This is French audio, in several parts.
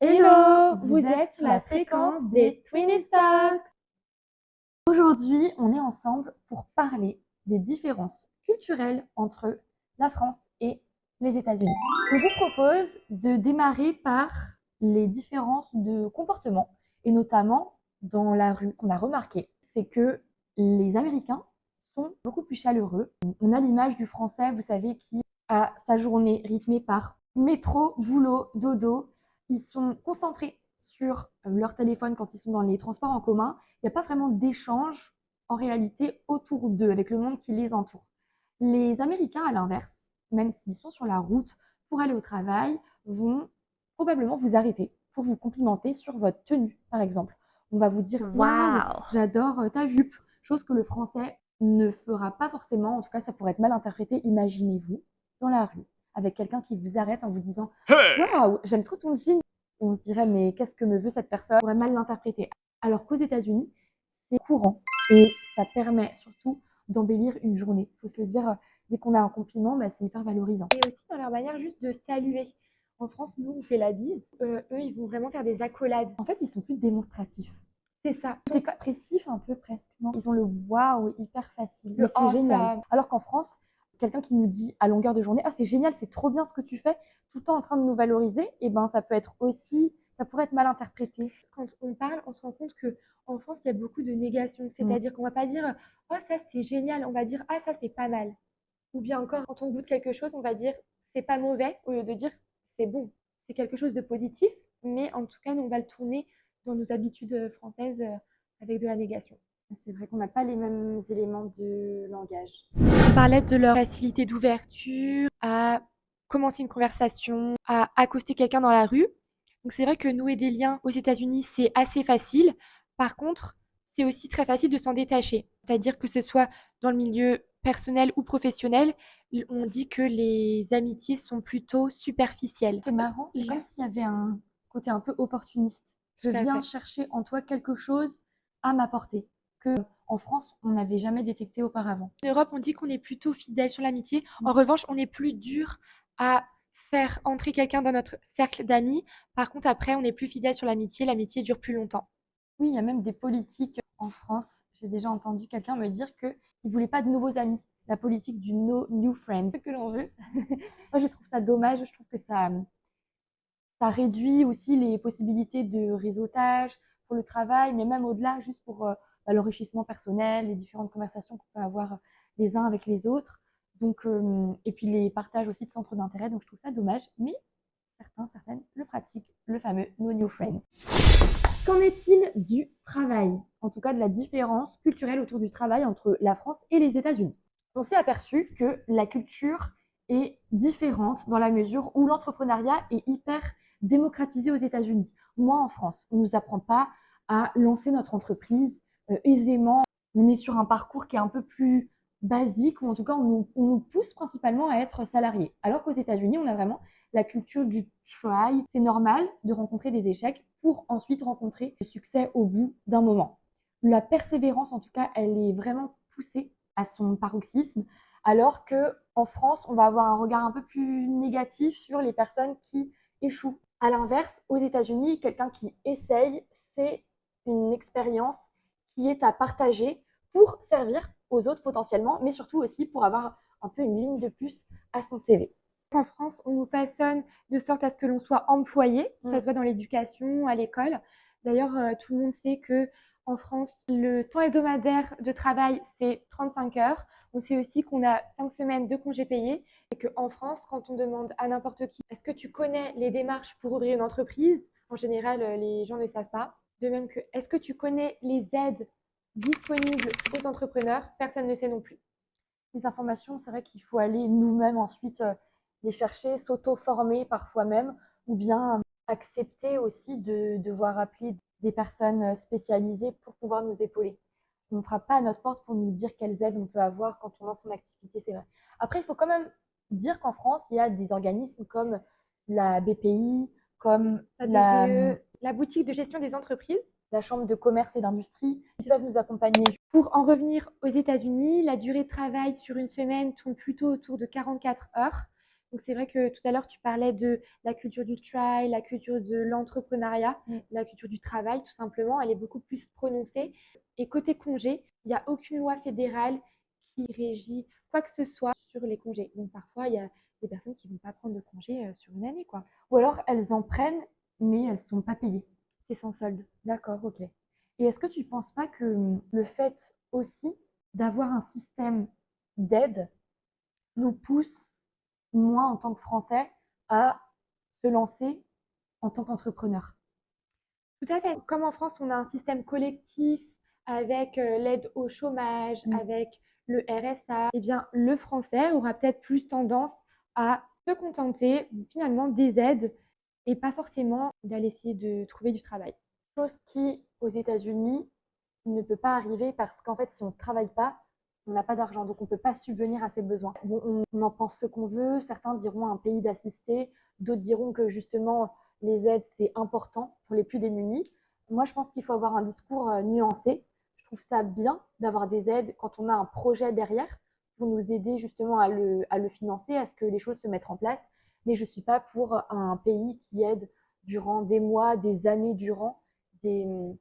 Hello, vous êtes sur la fréquence des Twinnie Talks. Aujourd'hui, on est ensemble pour parler des différences culturelles entre la France et les États-Unis. Je vous propose de démarrer par les différences de comportement, et notamment dans la rue qu'on a remarqué, c'est que les Américains sont beaucoup plus chaleureux. On a l'image du Français, vous savez, qui a sa journée rythmée par métro, boulot, dodo. Ils sont concentrés sur leur téléphone quand ils sont dans les transports en commun. Il n'y a pas vraiment d'échange en réalité autour d'eux, avec le monde qui les entoure. Les Américains, à l'inverse, même s'ils sont sur la route pour aller au travail, vont probablement vous arrêter pour vous complimenter sur votre tenue, par exemple. On va vous dire « Waouh, j'adore ta jupe », chose que le Français ne fera pas forcément, en tout cas ça pourrait être mal interprété, imaginez-vous, dans la rue, avec quelqu'un qui vous arrête en vous disant « Waouh, j'aime trop ton jean ». Et on se dirait « Mais qu'est-ce que me veut cette personne ?» On pourrait mal l'interpréter. Alors qu'aux États-Unis, c'est courant et ça permet surtout d'embellir une journée. Il faut se le dire, dès qu'on a un compliment, c'est hyper valorisant. Et aussi dans leur manière juste de saluer. En France, nous, on fait la bise. Eux, ils vont vraiment faire des accolades. En fait, ils sont plus démonstratifs. C'est ça. Plus expressifs un peu presque. Non, ils ont le waouh hyper facile. Le Mais c'est génial. Alors qu'en France, quelqu'un qui nous dit à longueur de journée « Ah, c'est génial, c'est trop bien ce que tu fais », tout le temps en train de nous valoriser, et ça peut être aussi, ça pourrait être mal interprété. Quand on parle, on se rend compte qu'en France, il y a beaucoup de négation. C'est-à-dire qu'on ne va pas dire « Oh, ça, c'est génial », on va dire « Ah, ça, c'est pas mal ». Ou bien encore, quand on goûte quelque chose, on va dire « C'est pas mauvais », au lieu de dire « C'est bon ». C'est quelque chose de positif, mais en tout cas, nous, on va le tourner dans nos habitudes françaises avec de la négation. C'est vrai qu'on n'a pas les mêmes éléments de langage. On parlait de leur facilité d'ouverture à commencer une conversation, à accoster quelqu'un dans la rue. Donc c'est vrai que nouer des liens aux États-Unis, c'est assez facile. Par contre, c'est aussi très facile de s'en détacher. C'est-à-dire que ce soit dans le milieu personnel ou professionnel, on dit que les amitiés sont plutôt superficielles. C'est marrant, c'est comme s'il y avait un côté un peu opportuniste. Je viens chercher en toi quelque chose à m'apporter que en France, on n'avait jamais détecté auparavant. En Europe, on dit qu'on est plutôt fidèle sur l'amitié. En revanche, on est plus dur à faire entrer quelqu'un dans notre cercle d'amis. Par contre, après, on est plus fidèle sur l'amitié. L'amitié dure plus longtemps. Oui, il y a même des politiques en France. J'ai déjà entendu quelqu'un me dire qu'il ne voulait pas de nouveaux amis. La politique du no new friends, ce que l'on veut. Moi, je trouve ça dommage. Je trouve que ça réduit aussi les possibilités de réseautage pour le travail, mais même au-delà, juste pour l'enrichissement personnel, les différentes conversations qu'on peut avoir les uns avec les autres. Donc, et puis les partages aussi de centres d'intérêt. Donc, je trouve ça dommage, mais certaines le pratiquent, le fameux no new friends. Qu'en est-il du travail? En tout cas, de la différence culturelle autour du travail entre la France et les États-Unis. On s'est aperçu que la culture est différente dans la mesure où l'entrepreneuriat est hyper démocratisé aux États-Unis. Moi, en France, on ne nous apprend pas à lancer notre entreprise aisément. On est sur un parcours qui est un peu plus basique, ou en tout cas, on nous pousse principalement à être salarié. Alors qu'aux États-Unis, on a vraiment la culture du try. C'est normal de rencontrer des échecs pour ensuite rencontrer le succès au bout d'un moment. La persévérance, en tout cas, elle est vraiment poussée à son paroxysme, alors qu'en France, on va avoir un regard un peu plus négatif sur les personnes qui échouent. À l'inverse, aux États-Unis, quelqu'un qui essaye, c'est une expérience qui est à partager pour servir aux autres potentiellement, mais surtout aussi pour avoir un peu une ligne de plus à son CV. En France, on nous façonne de sorte à ce que l'on soit employé. Ça se voit dans l'éducation, à l'école. D'ailleurs, tout le monde sait que en France, le temps hebdomadaire de travail, c'est 35 heures. On sait aussi qu'on a 5 semaines de congés payés et qu'en France, quand on demande à n'importe qui, est-ce que tu connais les démarches pour ouvrir une entreprise? En général, les gens ne savent pas. De même que, est-ce que tu connais les aides disponibles aux entrepreneurs? Personne ne sait non plus. Les informations, c'est vrai qu'il faut aller nous-mêmes ensuite les chercher, s'auto-former parfois même, ou bien accepter aussi de devoir appeler des personnes spécialisées pour pouvoir nous épauler. On ne frappe pas à notre porte pour nous dire quelles aides on peut avoir quand on lance son activité, c'est vrai. Après, il faut quand même dire qu'en France, il y a des organismes comme la BPI, comme la BGE, la boutique de gestion des entreprises, la Chambre de commerce et d'industrie, qui peuvent nous accompagner. Pour en revenir aux États-Unis, la durée de travail sur une semaine tourne plutôt autour de 44 heures. Donc c'est vrai que tout à l'heure, tu parlais de la culture du try, la culture de l'entrepreneuriat, la culture du travail, tout simplement. Elle est beaucoup plus prononcée. Et côté congé, il n'y a aucune loi fédérale qui régit quoi que ce soit sur les congés. Donc parfois, il y a des personnes qui ne vont pas prendre de congé sur une année, quoi. Ou alors elles en prennent, mais elles ne sont pas payées. C'est sans solde. D'accord, ok. Et est-ce que tu ne penses pas que le fait aussi d'avoir un système d'aide nous pousse, moi en tant que Français, à se lancer en tant qu'entrepreneur? Tout à fait. Comme en France, on a un système collectif avec l'aide au chômage, avec le RSA, eh bien, le français aura peut-être plus tendance à se contenter finalement des aides et pas forcément d'aller essayer de trouver du travail. Chose qui, aux États-Unis, ne peut pas arriver parce qu'en fait, si on ne travaille pas, on n'a pas d'argent, donc on ne peut pas subvenir à ses besoins. Bon, on en pense ce qu'on veut, certains diront un pays d'assister, d'autres diront que justement les aides, c'est important pour les plus démunis. Moi, je pense qu'il faut avoir un discours nuancé. Je trouve ça bien d'avoir des aides quand on a un projet derrière pour nous aider justement à le financer, à ce que les choses se mettent en place. Mais je ne suis pas pour un pays qui aide durant des mois, des années durant, des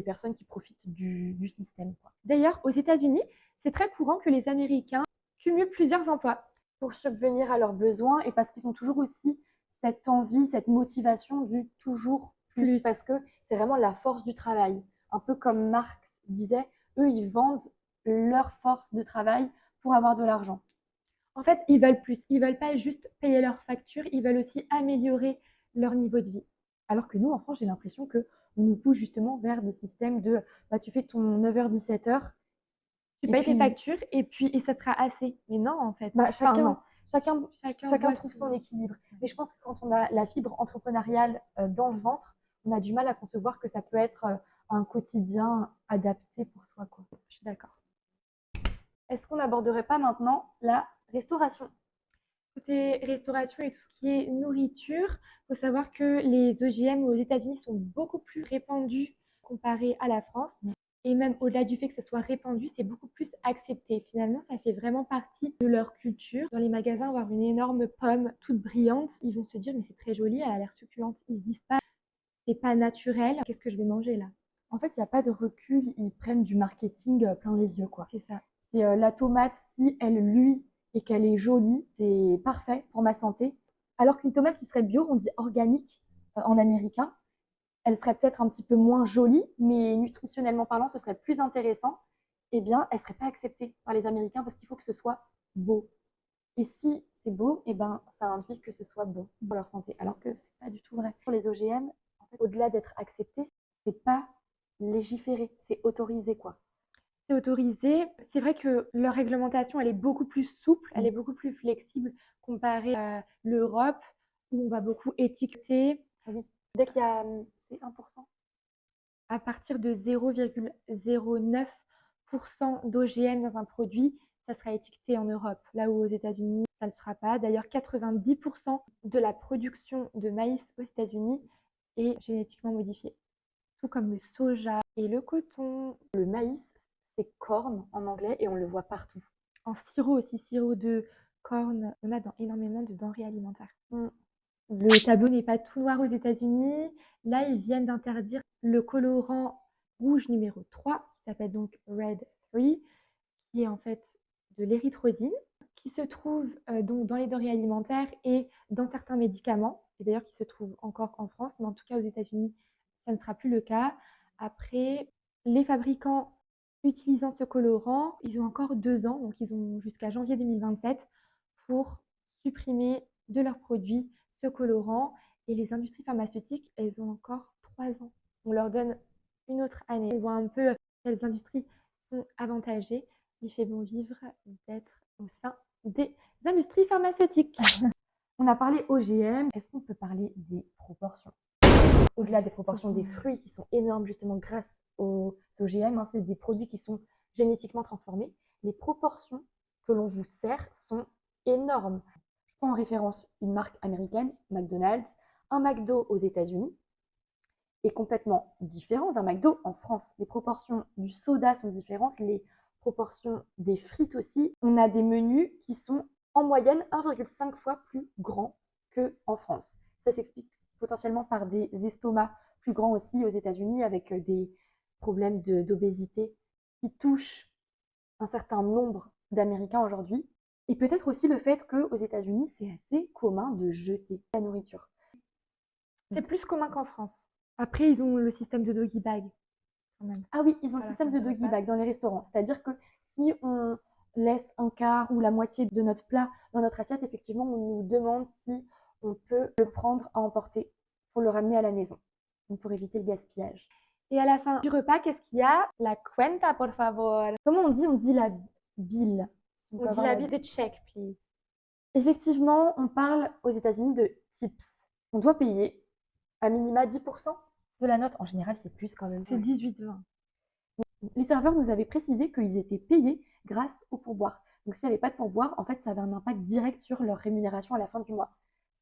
personnes qui profitent du système, quoi. D'ailleurs, aux États-Unis, c'est très courant que les Américains cumulent plusieurs emplois Pour subvenir à leurs besoins et parce qu'ils ont toujours aussi cette envie, cette motivation du toujours plus. Parce que c'est vraiment la force du travail. Un peu comme Marx disait, eux, ils vendent leur force de travail pour avoir de l'argent. En fait, ils veulent plus. Ils veulent pas juste payer leurs factures, ils veulent aussi améliorer leur niveau de vie. Alors que nous, en France, j'ai l'impression qu'on nous pousse justement vers des systèmes de bah, tu fais ton 9h-17h. Tu payes tes factures et ça sera assez. Mais non, en fait. Bah, chacun Chacun trouve son équilibre. Mais je pense que quand on a la fibre entrepreneuriale dans le ventre, on a du mal à concevoir que ça peut être un quotidien adapté pour soi, quoi. Je suis d'accord. Est-ce qu'on n'aborderait pas maintenant la restauration? Côté restauration et tout ce qui est nourriture, il faut savoir que les OGM aux États-Unis sont beaucoup plus répandus comparé à la France. Et même au-delà du fait que ça soit répandu, c'est beaucoup plus accepté. Finalement, ça fait vraiment partie de leur culture. Dans les magasins, voir une énorme pomme toute brillante, ils vont se dire mais c'est très joli, elle a l'air succulente. Ils se disent pas c'est pas naturel, qu'est-ce que je vais manger là? En fait, il n'y a pas de recul, ils prennent du marketing plein les yeux, quoi. C'est ça. C'est la tomate, si elle luit et qu'elle est jolie, c'est parfait pour ma santé. Alors qu'une tomate qui serait bio, on dit organique en américain, elle serait peut-être un petit peu moins jolie, mais nutritionnellement parlant, ce serait plus intéressant. Eh bien, elle ne serait pas acceptée par les Américains parce qu'il faut que ce soit beau. Et si c'est beau, eh ben, ça induit que ce soit bon pour leur santé, alors que c'est pas du tout vrai. Pour les OGM, en fait, au-delà d'être accepté, c'est pas légiféré, c'est autorisé, quoi. C'est autorisé. C'est vrai que leur réglementation, elle est beaucoup plus souple, elle est beaucoup plus flexible comparée à l'Europe, où on va beaucoup étiqueter. Ah oui. Dès qu'il y a c'est 1%. À partir de 0,09% d'OGM dans un produit, ça sera étiqueté en Europe. Là où aux États-Unis, ça ne le sera pas. D'ailleurs, 90% de la production de maïs aux États-Unis est génétiquement modifiée. Tout comme le soja et le coton. Le maïs, c'est corn en anglais et on le voit partout. En sirop aussi, sirop de corn, on a dans énormément de denrées alimentaires. Le tableau n'est pas tout noir aux États-Unis. Là, ils viennent d'interdire le colorant rouge numéro 3, qui s'appelle donc Red 3, qui est en fait de l'érythrosine, qui se trouve donc dans les denrées alimentaires et dans certains médicaments, et d'ailleurs qui se trouve encore en France, mais en tout cas aux États-Unis, ça ne sera plus le cas. Après, les fabricants utilisant ce colorant, ils ont encore 2 ans, donc ils ont jusqu'à janvier 2027 pour supprimer de leurs produits ce colorant. Et les industries pharmaceutiques, elles ont encore 3 ans. On leur donne une autre année. On voit un peu quelles industries sont avantagées. Il fait bon vivre d'être au sein des industries pharmaceutiques. On a parlé OGM, est-ce qu'on peut parler des proportions? Au-delà des proportions des fruits qui sont énormes justement grâce aux OGM, c'est des produits qui sont génétiquement transformés. Les proportions que l'on vous sert sont énormes. Je prends en référence une marque américaine, McDonald's. Un McDo aux États-Unis est complètement différent d'un McDo en France. Les proportions du soda sont différentes, les proportions des frites aussi. On a des menus qui sont en moyenne 1,5 fois plus grand qu'en France. Ça s'explique potentiellement par des estomacs plus grands aussi aux États-Unis, avec des problèmes d'obésité qui touchent un certain nombre d'Américains aujourd'hui. Et peut-être aussi le fait qu'aux États-Unis, c'est assez commun de jeter la nourriture. C'est plus commun qu'en France. Après, ils ont le système de doggy bag, quand même. Ah oui, ils ont le À la système fin de du doggy repas. bag dans les restaurants. C'est-à-dire que si on laisse un quart ou la moitié de notre plat dans notre assiette, effectivement, on nous demande si on peut le prendre à emporter pour le ramener à la maison, donc pour éviter le gaspillage. Et à la fin du repas, qu'est-ce qu'il y a? La cuenta, por favor. Comment on dit? On dit la bille. Si On peut dit avoir la la bille de check, please. Effectivement, on parle aux États-Unis de tips. On doit payer à minima 10% de la note. En général, c'est plus quand même. C'est 18-20. Les serveurs nous avaient précisé qu'ils étaient payés grâce au pourboire. Donc s'il n'y avait pas de pourboire, en fait, ça avait un impact direct sur leur rémunération à la fin du mois.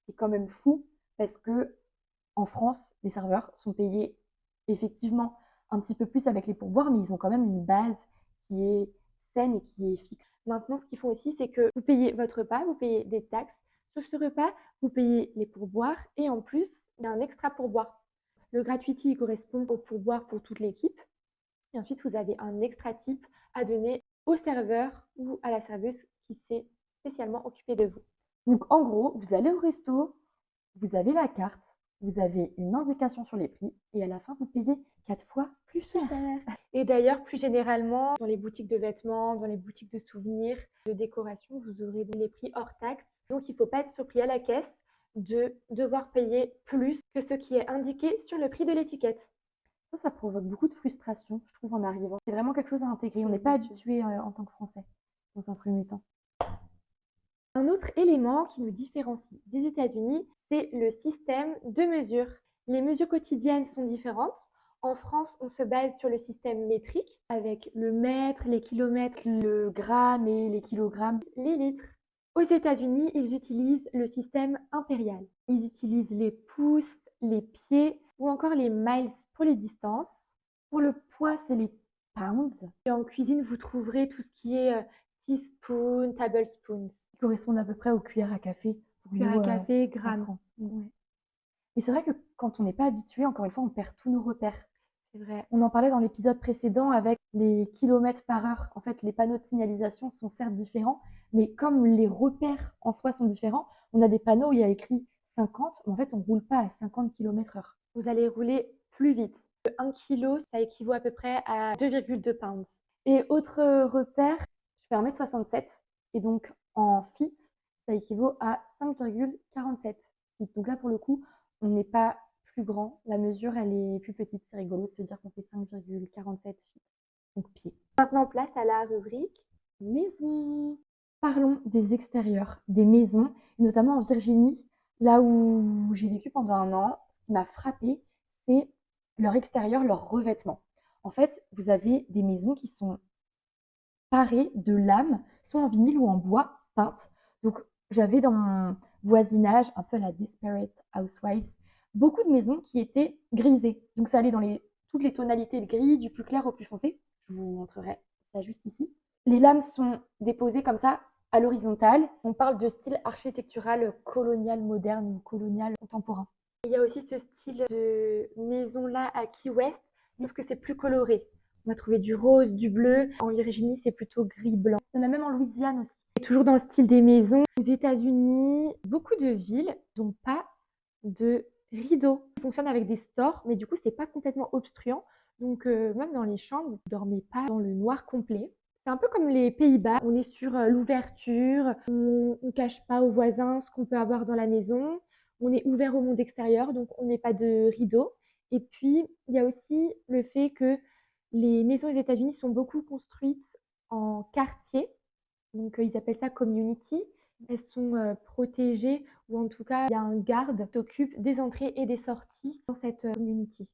C'est quand même fou parce que en France, les serveurs sont payés effectivement un petit peu plus avec les pourboires, mais ils ont quand même une base qui est saine et qui est fixe. Maintenant, ce qu'ils font aussi, c'est que vous payez votre repas, vous payez des taxes. Sur ce repas, vous payez les pourboires et en plus, il y a un extra pourboire. Le gratuity il correspond au pourboire pour toute l'équipe. Et ensuite, vous avez un extra tip à donner au serveur ou à la serveuse qui s'est spécialement occupée de vous. Donc en gros, vous allez au resto, vous avez la carte, vous avez une indication sur les prix et à la fin, vous payez 4 fois plus cher. Et d'ailleurs, plus généralement, dans les boutiques de vêtements, dans les boutiques de souvenirs, de décoration, vous aurez les prix hors taxe. Donc, il ne faut pas être surpris à la caisse de devoir payer plus que ce qui est indiqué sur le prix de l'étiquette. Ça provoque beaucoup de frustration, je trouve, en arrivant. C'est vraiment quelque chose à intégrer. On n'est pas habitué en tant que Français, dans un premier temps. Un autre élément qui nous différencie des États-Unis, c'est le système de mesure. Les mesures quotidiennes sont différentes. En France, on se base sur le système métrique avec le mètre, les kilomètres, le gramme et les kilogrammes, les litres. Aux États-Unis, ils utilisent le système impérial. Ils utilisent les pouces, les pieds ou encore les miles pour les distances. Pour le poids, c'est les pounds. Et en cuisine, vous trouverez tout ce qui est teaspoon, tablespoons. Qui correspondent à peu près aux cuillères à café. Cuillères à café, grammes. En France. Ouais. Mais c'est vrai que quand on n'est pas habitué, encore une fois, on perd tous nos repères. C'est vrai. On en parlait dans l'épisode précédent avec les kilomètres par heure. En fait, les panneaux de signalisation sont certes différents, mais comme les repères en soi sont différents, on a des panneaux où il y a écrit 50, mais en fait, on ne roule pas à 50 km/h. Vous allez rouler plus vite. 1 kg, ça équivaut à peu près à 2,2 pounds. Et autre repère, je fais 1m67, et donc en feet, ça équivaut à 5,47 feet. Donc là, pour le coup, on n'est pas plus grand. La mesure, elle est plus petite. C'est rigolo de se dire qu'on fait 5,47 feet. Donc pied. Maintenant, place à la rubrique maison. Parlons des extérieurs, des maisons, notamment en Virginie, là où j'ai vécu pendant 1 an. Ce qui m'a frappée, c'est leur extérieur, leur revêtement. En fait, vous avez des maisons qui sont parées de lames, soit en vinyle ou en bois, peintes. Donc, j'avais dans mon voisinage, un peu à la Desperate Housewives, beaucoup de maisons qui étaient grisées. Donc, ça allait dans toutes les tonalités de gris, du plus clair au plus foncé. Je vous montrerai ça juste ici. Les lames sont déposées comme ça à l'horizontale. On parle de style architectural colonial moderne ou colonial contemporain. Il y a aussi ce style de maison-là à Key West, sauf que c'est plus coloré. On va trouver du rose, du bleu. En Virginie, c'est plutôt gris-blanc. Il y en a même en Louisiane aussi. Et toujours dans le style des maisons. Aux États-Unis, beaucoup de villes n'ont pas de rideaux. Ils fonctionnent avec des stores, mais du coup, c'est pas complètement obstruant. Donc, même dans les chambres, vous ne dormez pas dans le noir complet. C'est un peu comme les Pays-Bas. On est sur l'ouverture. On ne cache pas aux voisins ce qu'on peut avoir dans la maison. On est ouvert au monde extérieur, donc on met pas de rideaux. Et puis, il y a aussi le fait que les maisons aux États-Unis sont beaucoup construites en quartier. Donc, ils appellent ça community. Elles sont protégées, ou en tout cas, il y a un garde qui s'occupe des entrées et des sorties dans cette community.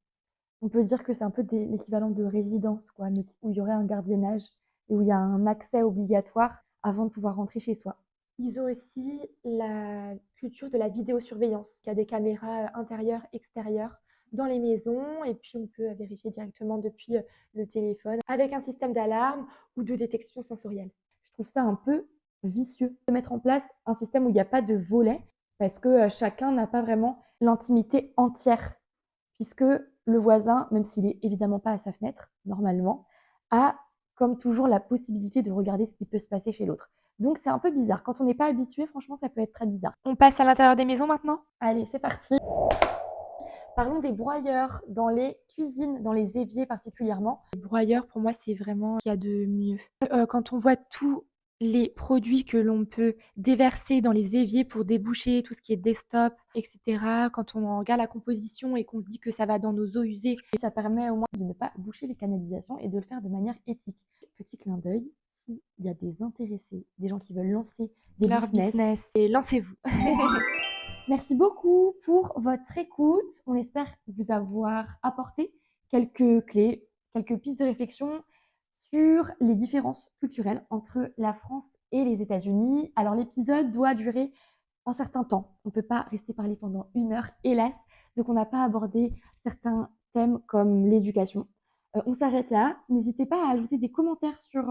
On peut dire que c'est un peu l'équivalent de résidence, quoi, mais où il y aurait un gardiennage et où il y a un accès obligatoire avant de pouvoir rentrer chez soi. Ils ont aussi la culture de la vidéosurveillance. Il y a des caméras intérieures, extérieures dans les maisons et puis on peut vérifier directement depuis le téléphone avec un système d'alarme ou de détection sensorielle. Je trouve ça un peu vicieux de mettre en place un système où il n'y a pas de volet parce que chacun n'a pas vraiment l'intimité entière puisque le voisin, même s'il est évidemment pas à sa fenêtre, normalement, a comme toujours la possibilité de regarder ce qui peut se passer chez l'autre. Donc c'est un peu bizarre. Quand on n'est pas habitué, franchement, ça peut être très bizarre. On passe à l'intérieur des maisons maintenant? Allez, c'est parti. Parlons des broyeurs dans les cuisines, dans les éviers particulièrement. Les broyeurs, pour moi, c'est vraiment ce qu'il y a de mieux. Quand on voit tous les produits que l'on peut déverser dans les éviers pour déboucher tout ce qui est desktop, et cetera, quand on regarde la composition et qu'on se dit que ça va dans nos eaux usées, Ça permet au moins de ne pas boucher les canalisations et de le faire de manière éthique. Petit clin d'œil, s'il y a des intéressés, des gens qui veulent lancer des leur business, et lancez-vous. Merci beaucoup pour votre écoute. On espère vous avoir apporté quelques clés, quelques pistes de réflexion sur les différences culturelles entre la France et les États-Unis. Alors l'épisode doit durer un certain temps. On ne peut pas rester parler pendant 1 heure, hélas. Donc on n'a pas abordé certains thèmes comme l'éducation. On s'arrête là. N'hésitez pas à ajouter des commentaires sur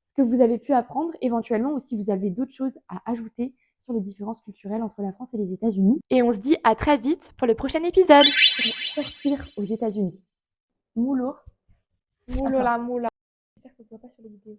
ce que vous avez pu apprendre éventuellement ou si vous avez d'autres choses à ajouter sur les différences culturelles entre la France et les États-Unis. Et on se dit à très vite pour le prochain épisode. Pour sortir aux États-Unis. Moulot. Moula, moula. J'espère que ça ne se voit pas sur les vidéos.